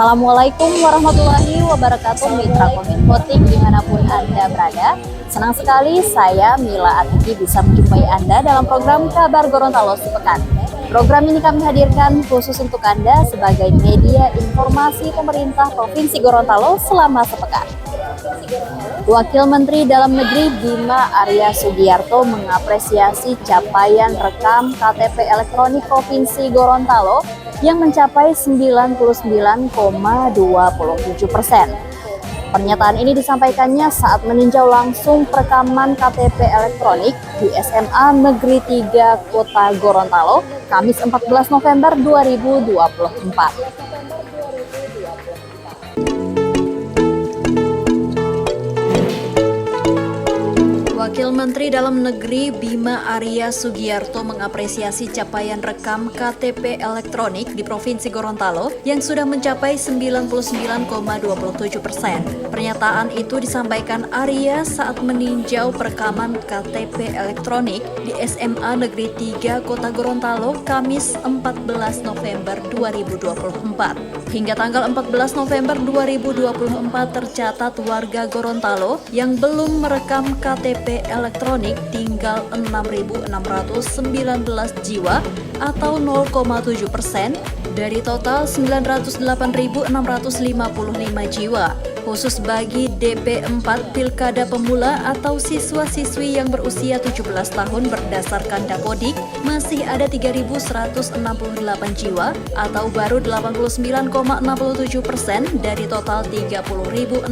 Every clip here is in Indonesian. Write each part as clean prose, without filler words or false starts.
Assalamualaikum warahmatullahi wabarakatuh, Mitra Kominfotik dimanapun Anda berada. Senang sekali saya Mila Atiki bisa menjumpai Anda dalam program Kabar Gorontalo Sepekan. Program ini kami hadirkan khusus untuk Anda sebagai media informasi pemerintah Provinsi Gorontalo selama sepekan. Wakil Menteri Dalam Negeri Bima Arya Sugiarto mengapresiasi capaian rekam KTP elektronik Provinsi Gorontalo yang mencapai 99,27%. Pernyataan ini disampaikannya saat meninjau langsung perekaman KTP elektronik di SMA Negeri 3 Kota Gorontalo, Kamis 14 November 2024. Wakil Menteri Dalam Negeri Bima Arya Sugiarto mengapresiasi capaian rekam KTP elektronik di Provinsi Gorontalo yang sudah mencapai 99,27%. Pernyataan itu disampaikan Arya saat meninjau perekaman KTP elektronik di SMA Negeri 3 Kota Gorontalo, Kamis 14 November 2024. Hingga tanggal 14 November 2024 tercatat warga Gorontalo yang belum merekam KTP elektronik tinggal 6.619 jiwa atau 0,7% dari total 908.655 jiwa. Khusus bagi DP4 Pilkada Pemula atau siswa-siswi yang berusia 17 tahun berdasarkan Dapodik masih ada 3.168 jiwa atau baru 89,67% dari total 30.662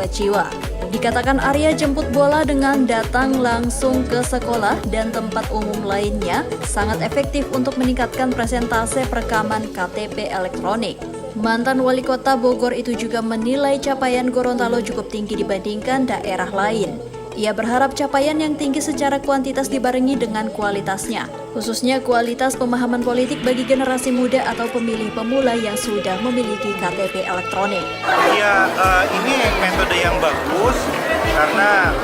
jiwa. Dikatakan Arya jemput bola dengan datang langsung ke sekolah dan tempat umum lainnya sangat efektif untuk meningkatkan presentase perekaman KTP elektronik. Mantan Wali Kota Bogor itu juga menilai capaian Gorontalo cukup tinggi dibandingkan daerah lain. Ia berharap capaian yang tinggi secara kuantitas dibarengi dengan kualitasnya, khususnya kualitas pemahaman politik bagi generasi muda atau pemilih pemula yang sudah memiliki KTP elektronik. Ya, ini metode yang bagus karena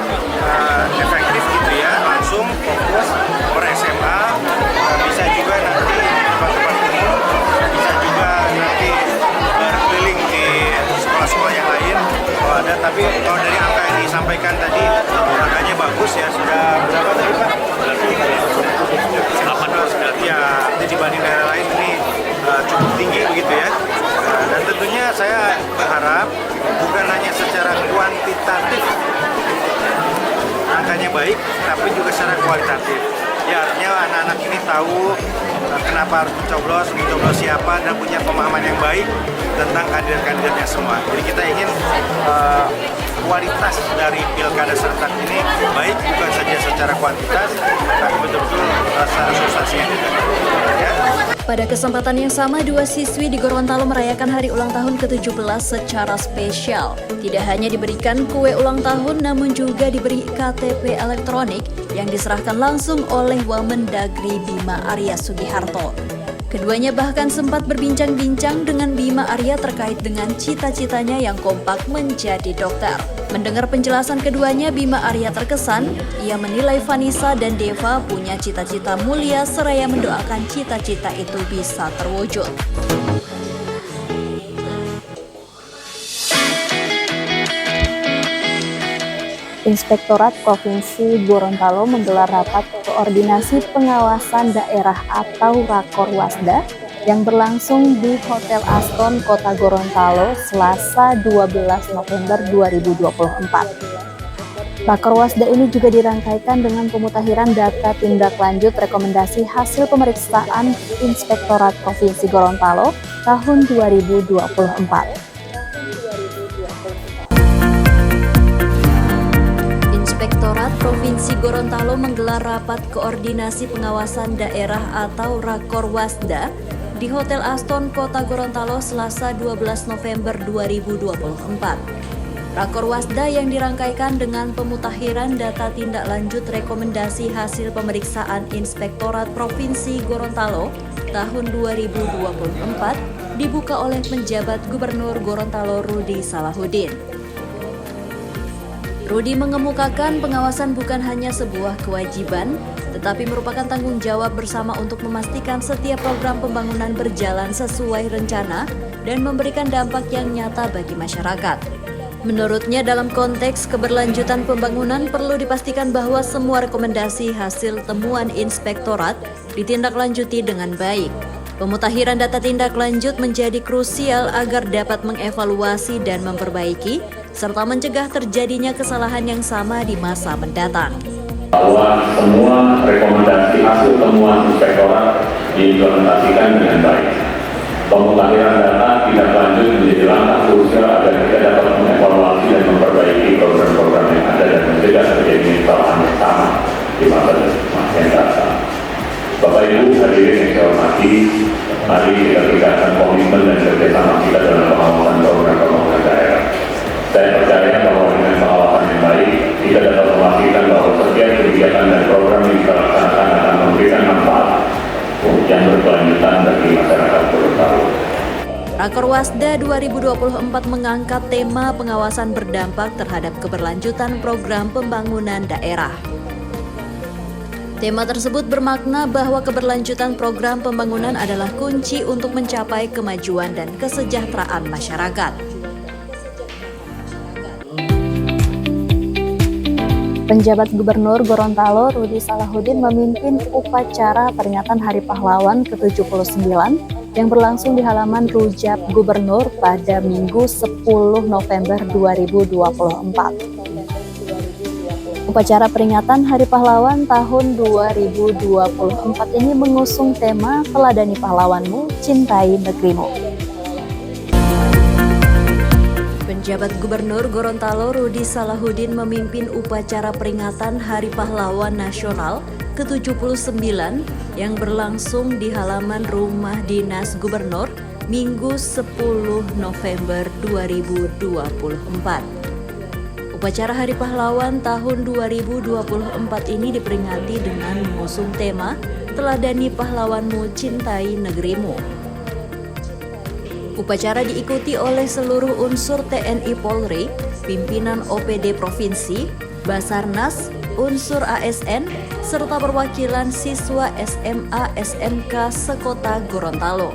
efektif gitu ya, langsung fokus per SMA, bisa juga nanti tempat-tempat umum, bisa juga nanti berkeliling di sekolah-sekolah yang lain kalau ada. Tapi kalau dari angka yang disampaikan tadi, angkanya bagus ya, sudah berapa tadi Pak? 18 ya, dibanding daerah lain ini cukup tinggi begitu ya. Dan tentunya saya berharap bukan hanya secara kuantitatif angkanya baik, tapi juga secara kualitatif. Ya, artinya anak-anak ini tahu kenapa harus mencoblos siapa, dan punya pemahaman yang baik tentang kandidat-kandidatnya semua. Jadi kita ingin kualitas dari pilkada serentak ini baik, bukan saja secara kuantitas, tapi betul-betul secara substansinya juga. Ya. Pada kesempatan yang sama, dua siswi di Gorontalo merayakan hari ulang tahun ke-17 secara spesial. Tidak hanya diberikan kue ulang tahun, namun juga diberi KTP elektronik yang diserahkan langsung oleh Wamendagri Bima Arya Sugiharto. Keduanya bahkan sempat berbincang-bincang dengan Bima Arya terkait dengan cita-citanya yang kompak menjadi dokter. Mendengar penjelasan keduanya, Bima Arya terkesan. Ia menilai Vanessa dan Deva punya cita-cita mulia seraya mendoakan cita-cita itu bisa terwujud. Inspektorat Provinsi Gorontalo menggelar rapat koordinasi pengawasan daerah atau Rakorwasda yang berlangsung di Hotel Aston Kota Gorontalo Selasa 12 November 2024. Rakorwasda ini juga dirangkaikan dengan pemutakhiran data tindak lanjut rekomendasi hasil pemeriksaan Inspektorat Provinsi Gorontalo tahun 2024. Inspektorat Provinsi Gorontalo menggelar rapat koordinasi pengawasan daerah atau Rakorwasda di Hotel Aston Kota Gorontalo Selasa 12 November 2024. Rakorwasda yang dirangkaikan dengan pemutakhiran data tindak lanjut rekomendasi hasil pemeriksaan Inspektorat Provinsi Gorontalo tahun 2024 dibuka oleh penjabat Gubernur Gorontalo Rudi Salahuddin. Rudi mengemukakan pengawasan bukan hanya sebuah kewajiban, tetapi merupakan tanggung jawab bersama untuk memastikan setiap program pembangunan berjalan sesuai rencana dan memberikan dampak yang nyata bagi masyarakat. Menurutnya, dalam konteks keberlanjutan pembangunan perlu dipastikan bahwa semua rekomendasi hasil temuan inspektorat ditindaklanjuti dengan baik. Pemutakhiran data tindak lanjut menjadi krusial agar dapat mengevaluasi dan memperbaiki, serta mencegah terjadinya kesalahan yang sama di masa mendatang. Bahwa semua rekomendasi hasil temuan inspektorat diimplementasikan dengan baik. Pemutakhiran data tindak lanjut menjadi langkah krusial agar kita dapat mengevaluasi dan memperbaiki program-program yang ada dan mencegah terjadinya kesalahan yang sama di masa yang datang. Bapak Ibu hadirin yang saya hormati, mari kita tingkatkan komitmen dan kerjasama kita dalam pengawasan program pembangunan daerah. Saya percaya bahwa dengan pengawasan yang baik, kita dapat memastikan bahwa setiap kebijakan dan program yang kita laksanakan akan memberikan manfaat yang berkelanjutan bagi masyarakat Gorontalo. Rakorwasda 2024 mengangkat tema pengawasan berdampak terhadap keberlanjutan program pembangunan daerah. Tema tersebut bermakna bahwa keberlanjutan program pembangunan adalah kunci untuk mencapai kemajuan dan kesejahteraan masyarakat. Penjabat Gubernur Gorontalo Rudi Salahuddin memimpin upacara peringatan Hari Pahlawan ke-79 yang berlangsung di halaman Rujak Gubernur pada Minggu 10 November 2024. Upacara peringatan Hari Pahlawan tahun 2024 ini mengusung tema Teladani Pahlawanmu, Cintai Negerimu. Penjabat Gubernur Gorontalo Rudi Salahuddin memimpin upacara peringatan Hari Pahlawan Nasional ke-79 yang berlangsung di halaman Rumah Dinas Gubernur Minggu 10 November 2024. Upacara Hari Pahlawan tahun 2024 ini diperingati dengan mengusung tema Teladani Pahlawanmu, Cintai Negerimu. Upacara diikuti oleh seluruh unsur TNI Polri, pimpinan OPD Provinsi, Basarnas, unsur ASN, serta perwakilan siswa SMA SMK sekota Gorontalo.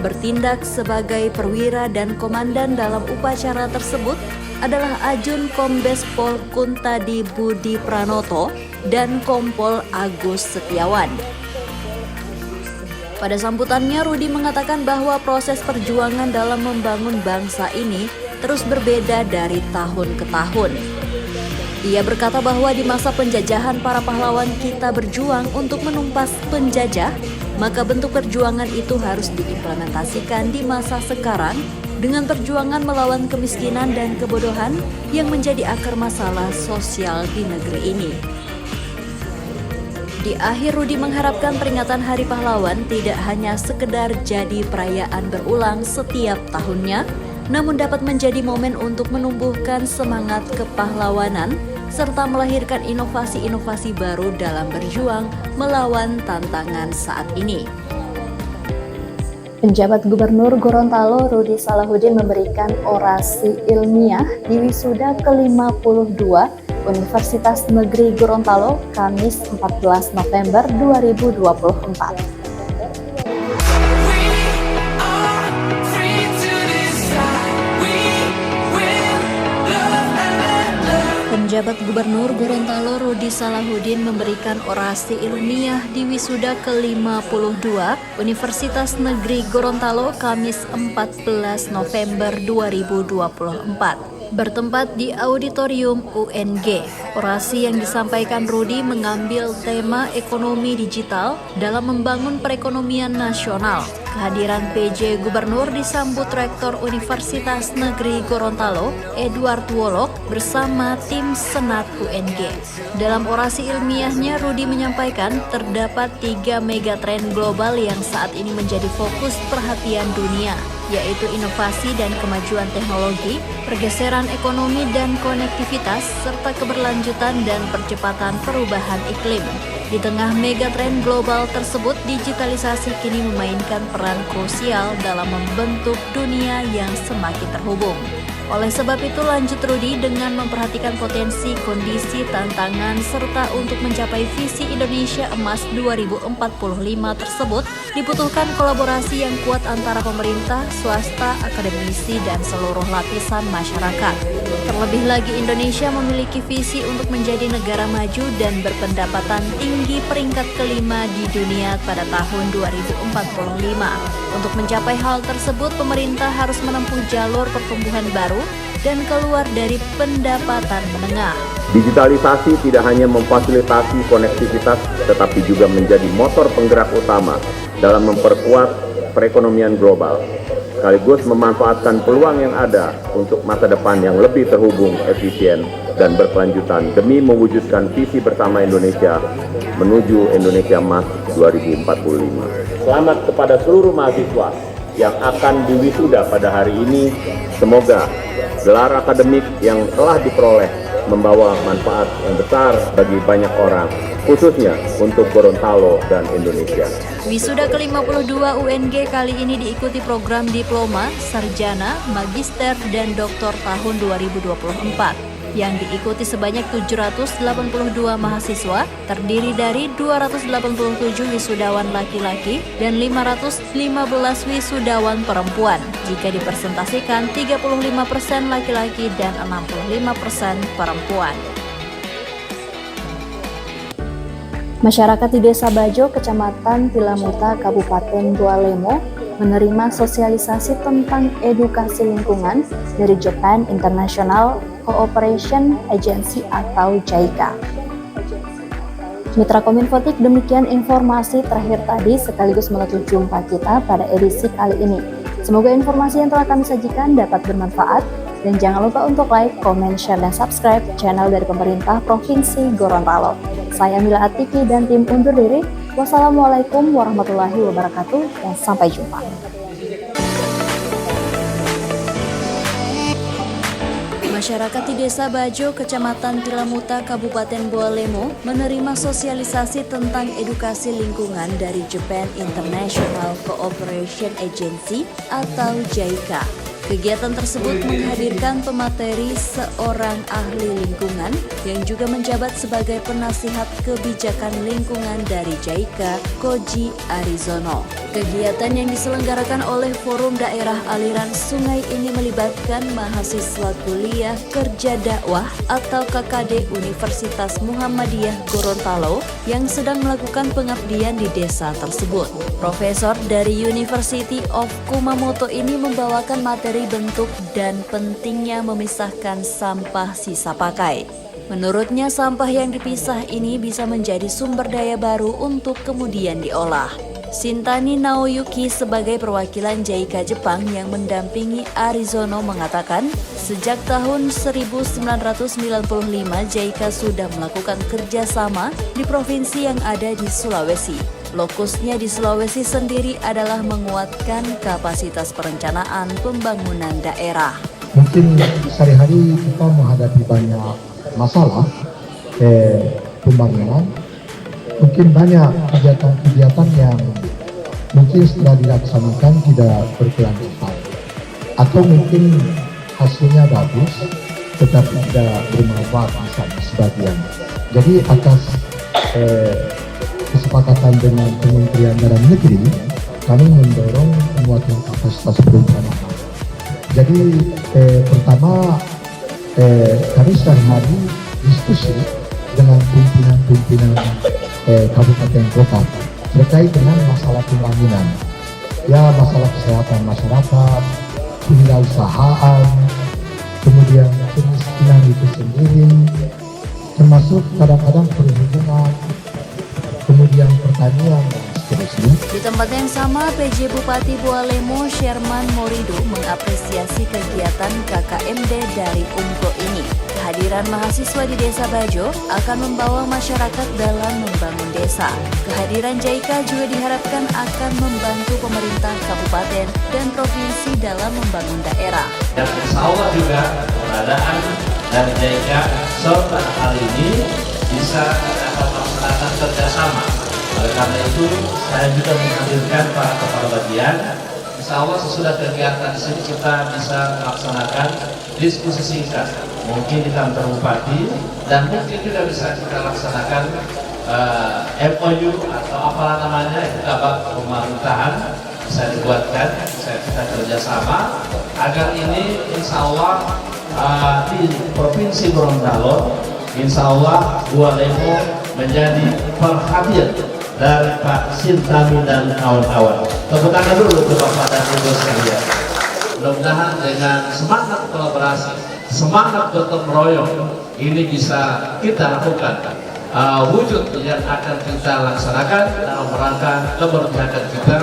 Bertindak sebagai perwira dan komandan dalam upacara tersebut adalah Ajun Kombes Pol Kuntadi Budi Pranoto dan Kompol Agus Setiawan. Pada sambutannya, Rudi mengatakan bahwa proses perjuangan dalam membangun bangsa ini terus berbeda dari tahun ke tahun. Ia berkata bahwa di masa penjajahan para pahlawan kita berjuang untuk menumpas penjajah, maka bentuk perjuangan itu harus diimplementasikan di masa sekarang dengan perjuangan melawan kemiskinan dan kebodohan yang menjadi akar masalah sosial di negeri ini. Di akhir, Rudi mengharapkan peringatan Hari Pahlawan tidak hanya sekedar jadi perayaan berulang setiap tahunnya, namun dapat menjadi momen untuk menumbuhkan semangat kepahlawanan serta melahirkan inovasi-inovasi baru dalam berjuang melawan tantangan saat ini. Penjabat Gubernur Gorontalo Rudi Salahuddin memberikan orasi ilmiah di wisuda ke-52 Universitas Negeri Gorontalo, Kamis 14 November 2024. Penjabat Gubernur Gorontalo Rudi Salahuddin memberikan orasi ilmiah di wisuda ke-52 Universitas Negeri Gorontalo, Kamis 14 November 2024. Bertempat di Auditorium UNG. Orasi yang disampaikan Rudi mengambil tema ekonomi digital dalam membangun perekonomian nasional. Kehadiran PJ Gubernur disambut Rektor Universitas Negeri Gorontalo, Edward Wolok, bersama tim Senat UNG. Dalam orasi ilmiahnya, Rudi menyampaikan terdapat 3 megatrend global yang saat ini menjadi fokus perhatian dunia, yaitu inovasi dan kemajuan teknologi, pergeseran ekonomi dan konektivitas, serta keberlanjutan dan percepatan perubahan iklim. Di tengah megatrend global tersebut, digitalisasi kini memainkan peran krusial dalam membentuk dunia yang semakin terhubung. Oleh sebab itu, lanjut Rudi, dengan memperhatikan potensi, kondisi, tantangan, serta untuk mencapai visi Indonesia Emas 2045 tersebut, dibutuhkan kolaborasi yang kuat antara pemerintah, swasta, akademisi, dan seluruh lapisan masyarakat. Terlebih lagi, Indonesia memiliki visi untuk menjadi negara maju dan berpendapatan tinggi peringkat kelima di dunia pada tahun 2045. Untuk mencapai hal tersebut, pemerintah harus menempuh jalur pertumbuhan baru dan keluar dari pendapatan menengah. Digitalisasi tidak hanya memfasilitasi konektivitas, tetapi juga menjadi motor penggerak utama dalam memperkuat perekonomian global, sekaligus memanfaatkan peluang yang ada untuk masa depan yang lebih terhubung, efisien, dan berkelanjutan demi mewujudkan visi bersama Indonesia menuju Indonesia Emas 2045. Selamat kepada seluruh mahasiswa yang akan diwisuda pada hari ini. Semoga gelar akademik yang telah diperoleh membawa manfaat yang besar bagi banyak orang, khususnya untuk Gorontalo dan Indonesia. Wisuda ke-52 UNG kali ini diikuti program diploma, sarjana, magister, dan doktor tahun 2024 yang diikuti sebanyak 782 mahasiswa, terdiri dari 287 wisudawan laki-laki dan 515 wisudawan perempuan. Jika dipresentasikan, 35% laki-laki dan 65% perempuan. Masyarakat di Desa Bajo, Kecamatan Tilamuta, Kabupaten Bualemo menerima sosialisasi tentang edukasi lingkungan dari Japan International Cooperation Agency atau JICA. Mitra Kominfotik, demikian informasi terakhir tadi sekaligus menutup jumpa kita pada edisi kali ini. Semoga informasi yang telah kami sajikan dapat bermanfaat dan jangan lupa untuk like, comment, share, dan subscribe channel dari pemerintah Provinsi Gorontalo. Saya Mila Atiki dan tim undur diri. Wassalamualaikum warahmatullahi wabarakatuh dan sampai jumpa. Masyarakat di Desa Bajo, Kecamatan Tilamuta, Kabupaten Bualemo menerima sosialisasi tentang edukasi lingkungan dari Japan International Cooperation Agency atau JICA. Kegiatan tersebut menghadirkan pemateri seorang ahli lingkungan yang juga menjabat sebagai penasihat kebijakan lingkungan dari JICA, Koji Arizono. Kegiatan yang diselenggarakan oleh Forum Daerah Aliran Sungai ini melibatkan mahasiswa kuliah kerja dakwah atau KKD Universitas Muhammadiyah Gorontalo yang sedang melakukan pengabdian di desa tersebut. Profesor dari University of Kumamoto ini membawakan materi bentuk dan pentingnya memisahkan sampah sisa pakai. Menurutnya, sampah yang dipisah ini bisa menjadi sumber daya baru untuk kemudian diolah. Shintani Naoyuki sebagai perwakilan JICA Jepang yang mendampingi Arizono mengatakan, sejak tahun 1995 JICA sudah melakukan kerjasama di provinsi yang ada di Sulawesi. Lokusnya di Sulawesi sendiri adalah menguatkan kapasitas perencanaan pembangunan daerah. Mungkin sehari-hari kita menghadapi banyak masalah pembangunan. Mungkin banyak kegiatan-kegiatan yang mungkin setelah dilaksanakan tidak berkelanjutan. Atau mungkin hasilnya bagus, tetapi tidak bermanfaat misalnya sebagian. Jadi atas kesepakatan dengan Kementerian Dalam Negeri, kami mendorong penguatan kapasitas perencanaan. Jadi pertama kami sehari-hari diskusi dengan pimpinan kabupaten kota terkait dengan masalah pembangunan, ya masalah kesehatan masyarakat, kewirausahaan, kemudian kemiskinan itu sendiri, termasuk kadang-kadang perhubungan, kemudian pertanian dan seterusnya. Di tempat yang sama, PJ Bupati Bualemo Sherman Morido mengapresiasi kegiatan KKMD dari UMKO ini. Kehadiran mahasiswa di Desa Bajo akan membawa masyarakat dalam membangun desa. Kehadiran JICA juga diharapkan akan membantu pemerintah kabupaten dan provinsi dalam membangun daerah. Dan insya Allah juga keberadaan dari JICA serta hal ini bisa dapat melaksanakan kerjasama. Oleh karena itu, saya juga menghadirkan para kepala bagian Insya Allah sesudah kegiatan di sini kita bisa melaksanakan diskusi singkat, mungkin di kantor bupati, dan mungkin juga bisa kita laksanakan MOU atau apalah namanya, itu kabar pemerintahan bisa dibuatkan, bisa kita kerjasama agar ini insya Allah di Provinsi Gorontalo, insya Allah Gua Lemo menjadi perhatian dari Pak Sintami dan kawan-kawan. Tepuk tangan dulu untuk Bapak dan Ibu sekalian. Mudah-mudahan dengan semangat kolaborasi, semangat gotong royong, ini bisa kita lakukan wujud yang akan kita laksanakan dalam rangka keberpihakan kita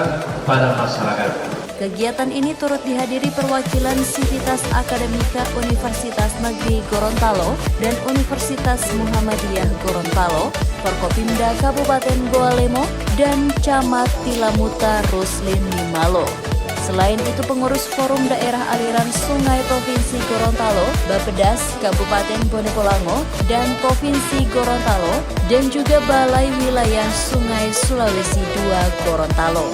pada masyarakat. Kegiatan ini turut dihadiri perwakilan Sivitas Akademika Universitas Negeri Gorontalo dan Universitas Muhammadiyah Gorontalo, Forkopimda Kabupaten Goa Lemo, dan Camat Tilamuta Ruslin Nimalo. Selain itu, pengurus Forum Daerah Aliran Sungai Provinsi Gorontalo, Bappedas Kabupaten Bonepolango dan Provinsi Gorontalo, dan juga Balai Wilayah Sungai Sulawesi II Gorontalo.